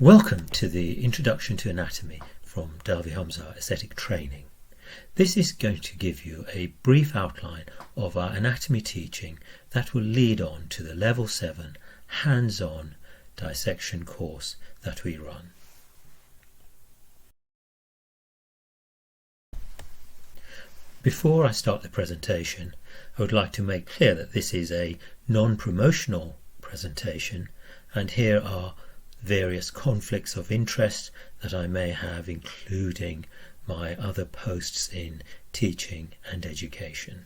Welcome to the Introduction to Anatomy from Dalvi Hamza Aesthetic Training. This is going to give you a brief outline of our anatomy teaching that will lead on to the Level 7 hands-on dissection course that we run. Before I start the presentation, I would like to make clear that this is a non-promotional presentation, and here are various conflicts of interest that I may have, including my other posts in teaching and education.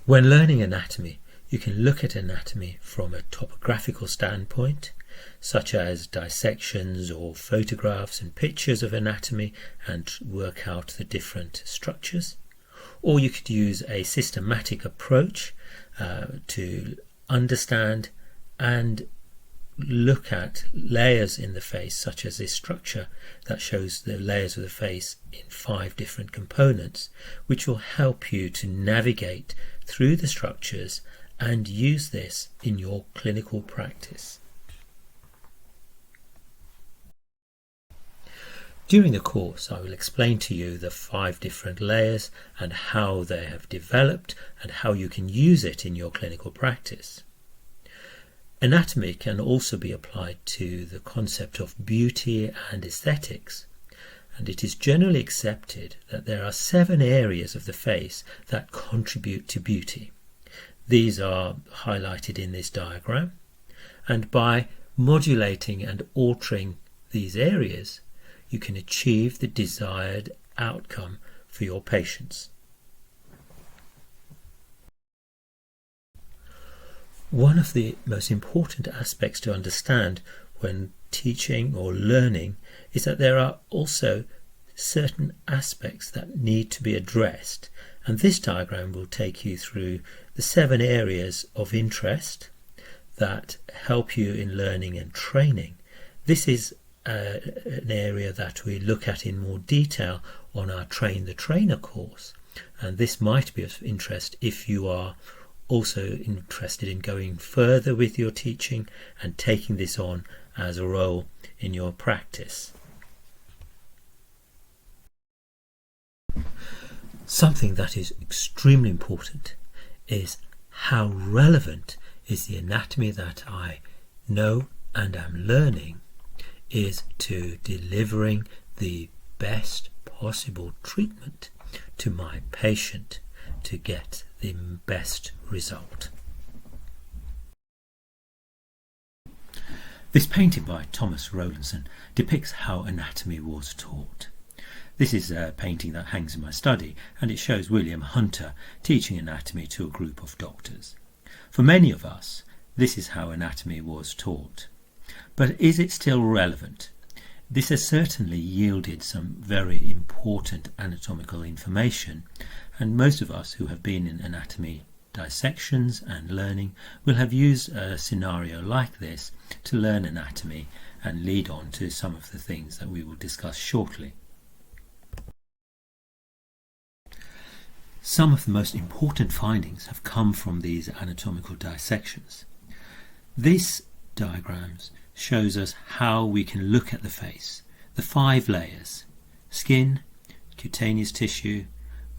When learning anatomy, you can look at anatomy from a topographical standpoint, such as dissections or photographs and pictures of anatomy, and work out the different structures. Or you could use a systematic approach to understand and look at layers in the face, such as this structure that shows the layers of the face in 5 different components, which will help you to navigate through the structures and use this in your clinical practice. During the course, I will explain to you the 5 different layers and how they have developed and how you can use it in your clinical practice. Anatomy can also be applied to the concept of beauty and aesthetics, and it is generally accepted that there are 7 areas of the face that contribute to beauty. These are highlighted in this diagram, and by modulating and altering these areas, you can achieve the desired outcome for your patients. One of the most important aspects to understand when teaching or learning is that there are also certain aspects that need to be addressed, and this diagram will take you through the 7 areas of interest that help you in learning and training. This is an area that we look at in more detail on our Train the Trainer course, and this might be of interest if you are also interested in going further with your teaching and taking this on as a role in your practice. Something that is extremely important is how relevant is the anatomy that I know and am learning is to delivering the best possible treatment to my patient to get the best result. This painting by Thomas Rowlandson depicts how anatomy was taught. This is a painting that hangs in my study, and it shows William Hunter teaching anatomy to a group of doctors. For many of us, this is how anatomy was taught. But is it still relevant? This has certainly yielded some very important anatomical information, and most of us who have been in anatomy dissections and learning will have used a scenario like this to learn anatomy and lead on to some of the things that we will discuss shortly. Some of the most important findings have come from these anatomical dissections. These diagrams shows us how we can look at the face, the 5 layers: skin, cutaneous tissue,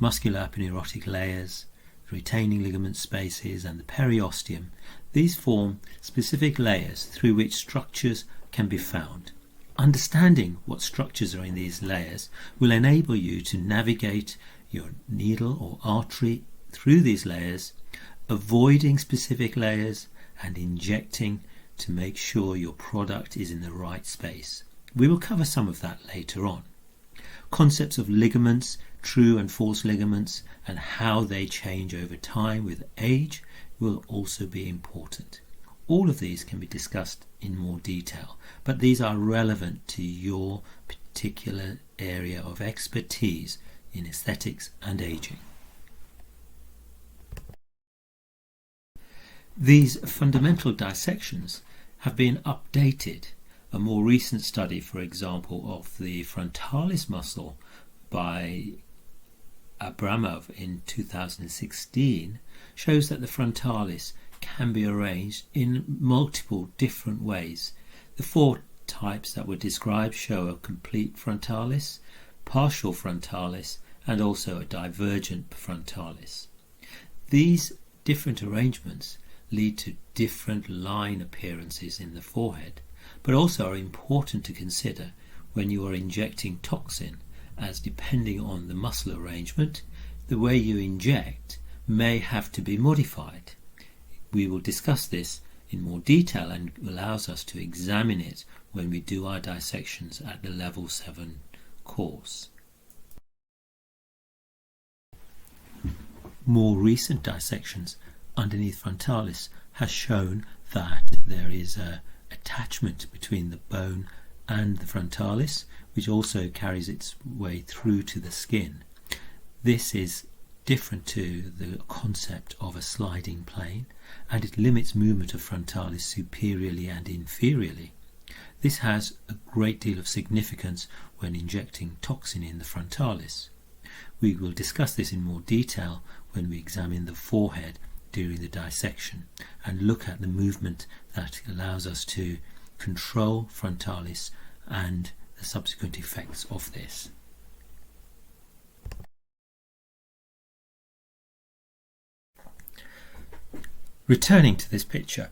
muscular aponeurotic layers, retaining ligament spaces, and the periosteum. These form specific layers through which structures can be found. Understanding what structures are in these layers will enable you to navigate your needle or artery through these layers, avoiding specific layers and injecting to make sure your product is in the right space. We will cover some of that later on. Concepts of ligaments, true and false ligaments, and how they change over time with age will also be important. All of these can be discussed in more detail, but these are relevant to your particular area of expertise in aesthetics and aging. These fundamental dissections have been updated. A more recent study, for example, of the frontalis muscle by Abramov in 2016 shows that the frontalis can be arranged in multiple different ways. The four types that were described show a complete frontalis, partial frontalis, and also a divergent frontalis. These different arrangements lead to different line appearances in the forehead, but also are important to consider when you are injecting toxin, as depending on the muscle arrangement, the way you inject may have to be modified. We will discuss this in more detail and allows us to examine it when we do our dissections at the Level 7 course. More recent dissections underneath frontalis has shown that there is an attachment between the bone and the frontalis, which also carries its way through to the skin. This is different to the concept of a sliding plane, and it limits movement of frontalis superiorly and inferiorly. This has a great deal of significance when injecting toxin in the frontalis. We will discuss this in more detail when we examine the forehead during the dissection and look at the movement that allows us to control frontalis and the subsequent effects of this. Returning to this picture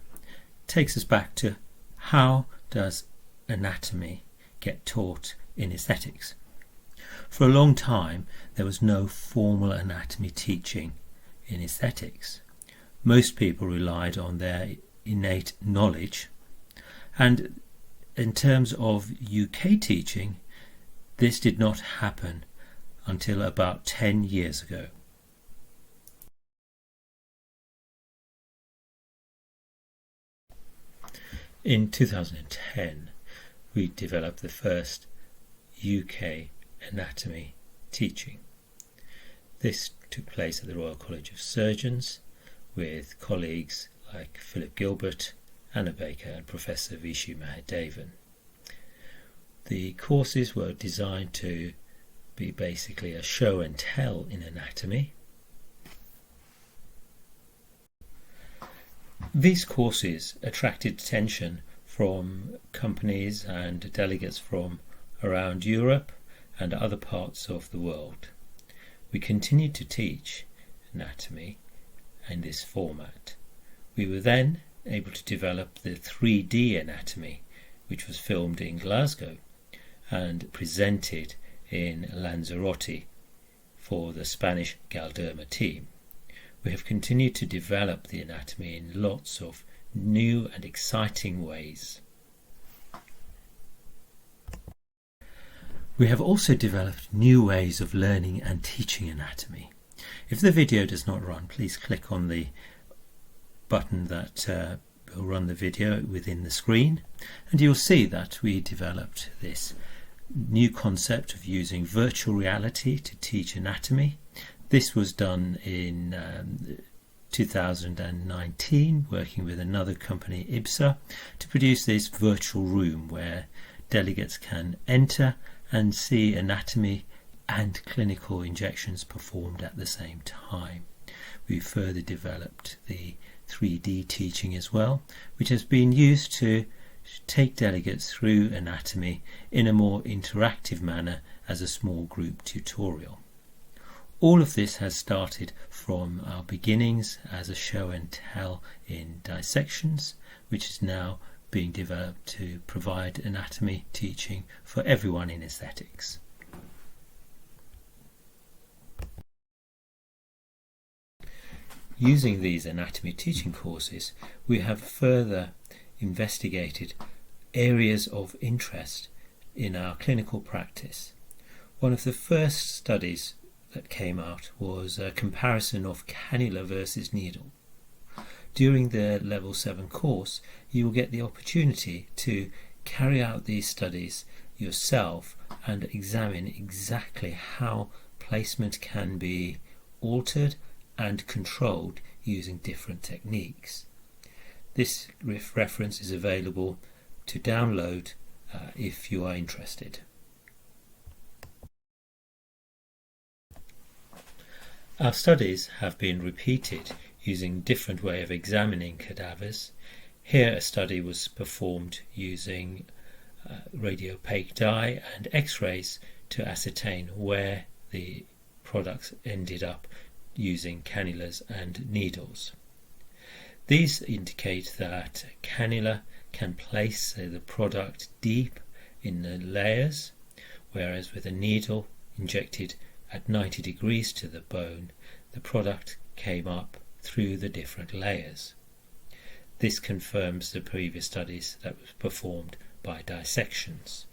takes us back to how does anatomy get taught in aesthetics. For a long time there was no formal anatomy teaching in aesthetics. Most people relied on their innate knowledge, and in terms of UK teaching, this did not happen until about 10 years ago. In 2010, we developed the first UK anatomy teaching. This took place at the Royal College of Surgeons with colleagues like Philip Gilbert, Anna Baker and Professor Vishu Mahadevan. The courses were designed to be basically a show and tell in anatomy. These courses attracted attention from companies and delegates from around Europe and other parts of the world. We continued to teach anatomy in this format. We were then able to develop the 3D anatomy, which was filmed in Glasgow and presented in Lanzarote for the Spanish Galderma team. We have continued to develop the anatomy in lots of new and exciting ways. We have also developed new ways of learning and teaching anatomy. If the video does not run, please click on the button that will run the video within the screen, and you'll see that we developed this new concept of using virtual reality to teach anatomy. This was done in 2019, working with another company, IBSA, to produce this virtual room where delegates can enter and see anatomy and clinical injections performed at the same time. We further developed the 3D teaching as well, which has been used to take delegates through anatomy in a more interactive manner as a small group tutorial. All of this has started from our beginnings as a show and tell in dissections, which is now being developed to provide anatomy teaching for everyone in aesthetics. Using these anatomy teaching courses, we have further investigated areas of interest in our clinical practice. One of the first studies that came out was a comparison of cannula versus needle. During the Level 7 course, you will get the opportunity to carry out these studies yourself and examine exactly how placement can be altered and controlled using different techniques. This reference is available to download if you are interested. Our studies have been repeated using different way of examining cadavers. Here a study was performed using radiopaque dye and X-rays to ascertain where the products ended up using cannulas and needles. These indicate that a cannula can place the product deep in the layers, whereas with a needle injected at 90 degrees to the bone, the product came up through the different layers. This confirms the previous studies that was performed by dissections.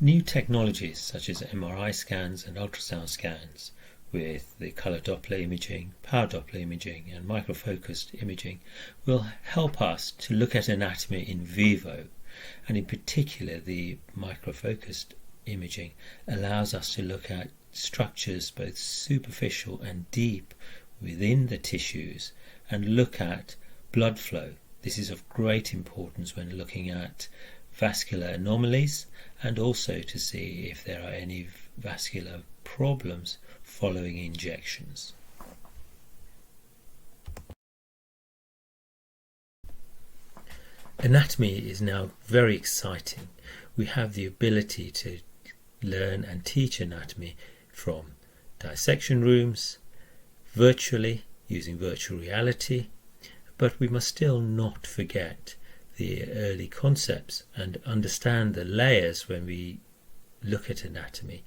New technologies such as MRI scans and ultrasound scans with the colour Doppler imaging, power Doppler imaging and microfocused imaging will help us to look at anatomy in vivo, and in particular the microfocused imaging allows us to look at structures both superficial and deep within the tissues and look at blood flow. This is of great importance when looking at vascular anomalies and also to see if there are any vascular problems following injections. Anatomy is now very exciting. We have the ability to learn and teach anatomy from dissection rooms, virtually, using virtual reality, but we must still not forget the early concepts and understand the layers when we look at anatomy,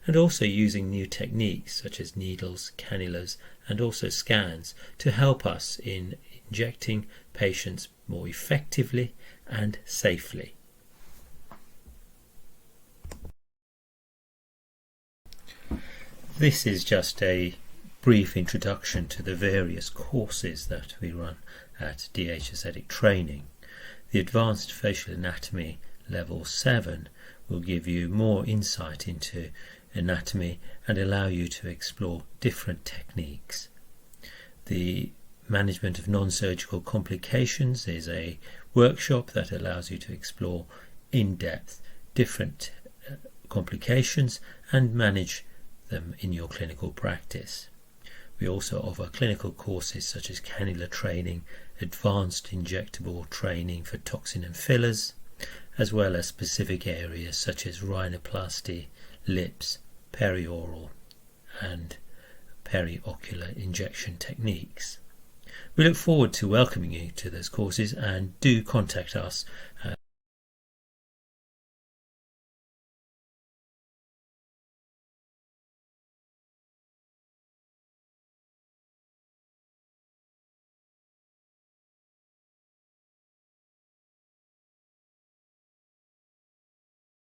and also using new techniques such as needles, cannulas and also scans to help us in injecting patients more effectively and safely. This is just a brief introduction to the various courses that we run at DH Aesthetic Training. The Advanced Facial Anatomy Level 7 will give you more insight into anatomy and allow you to explore different techniques. The Management of Non-Surgical Complications is a workshop that allows you to explore in depth different complications and manage them in your clinical practice. We also offer clinical courses such as cannula training, advanced injectable training for toxin and fillers, as well as specific areas such as rhinoplasty, lips, perioral and periocular injection techniques. We look forward to welcoming you to those courses, and do contact us